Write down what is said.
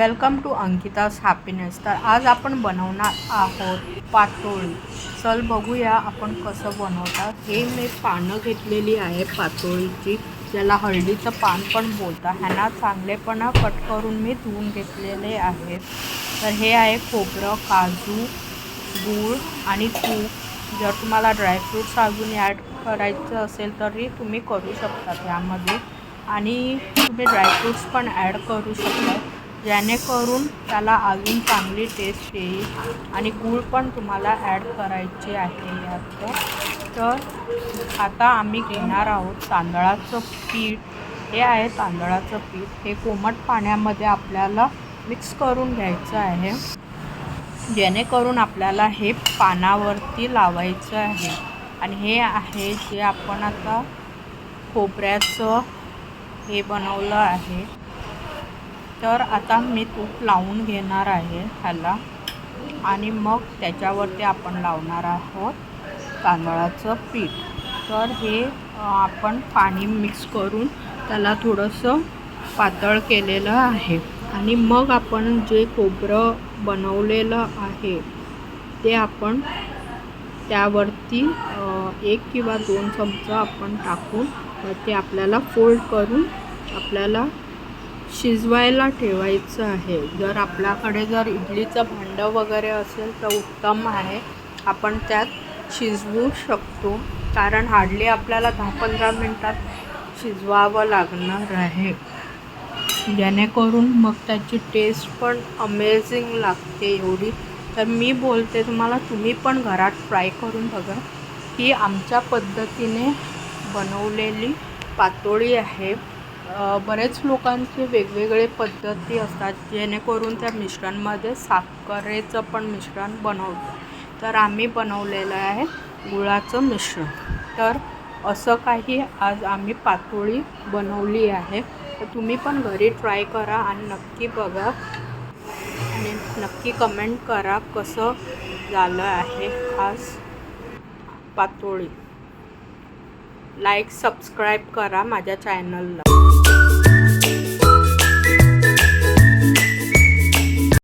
Welcome to अंकिता's happiness. तर आज आपण बनवणार आहोत पातोळी। चल बघूया आपण कसं बनवतात। हे मी पानं घेतलेली आहे पातोळीची, ज्याला हळदीचं पान पण बोलतात। ह्यांना चांगलेपणा कट करून मी धुवून घेतलेले आहेत। तर हे आहे खोबरं, काजू, गूळ आणि तूप। जर तुम्हाला ड्रायफ्रूट्स अजून ॲड करायचं असेल तरी तुम्ही करू शकता त्यामध्ये, आणि तुम्ही ड्रायफ्रूट्स पण ॲड करू शकता, जेणेकरून त्याला अजून चांगली टेस्ट येईल। आणि गूळ पण तुम्हाला ॲड करायचे आहे यात। तर आता आम्ही घेणार आहोत तांदळाचं पीठ। हे आहे तांदळाचं पीठ। हे कोमट पाण्यामध्ये आपल्याला मिक्स करून घ्यायचं आहे, जेणेकरून आपल्याला हे पानावरती लावायचं आहे। आणि हे आहे जे आपण आता खोबऱ्याचं हे बनवलं आहे। तर आता मी तूप लावून घेणार आहे ह्याला, आणि मग त्याच्यावरती आपण लावणार आहोत तांदळाचं पीठ। तर हे आपण पाणी मिक्स करून त्याला थोडंसं पातळ केलेलं आहे। आणि मग आपण जे खोबरं बनवलेलं आहे ते आपण त्यावरती 1 किंवा 2 चमचा आपण टाकून ते आपल्याला फोल्ड करून आपल्याला शिजवायला ठेवायचं आहे। जर आपल्याकडे इडलीचं भांडं वगैरे असेल तर उत्तम आहे, आपण त्यात शिजवू शकतो, कारण हार्डली आपल्याला 10-15 मिनटात शिजवावं लागणार आहे, जेणेकरून मग त्याची टेस्ट पण अमेझिंग लागते एवढी। तर मी बोलते तुम्हाला, तुम्ही पण घरात ट्राय करून बघा। ही आमच्या पद्धतीने बनवलेली पातोळी आहे। बरेच लोकांचे वेगवेगळे पद्धती असतात, जेणेकरून त्या मिश्रणमध्ये साखरेचं पण मिश्रण बनवतात। तर आम्ही बनवलेलं आहे गुळाचं मिश्रण। तर असं काही आज आम्ही पातोळी बनवली आहे। तर तुम्ही पण घरी ट्राय करा आणि नक्की बघा, आणि नक्की कमेंट करा कसं झालं आहे आज पातोळी। लाईक सबस्क्राईब करा माझ्या चॅनलला।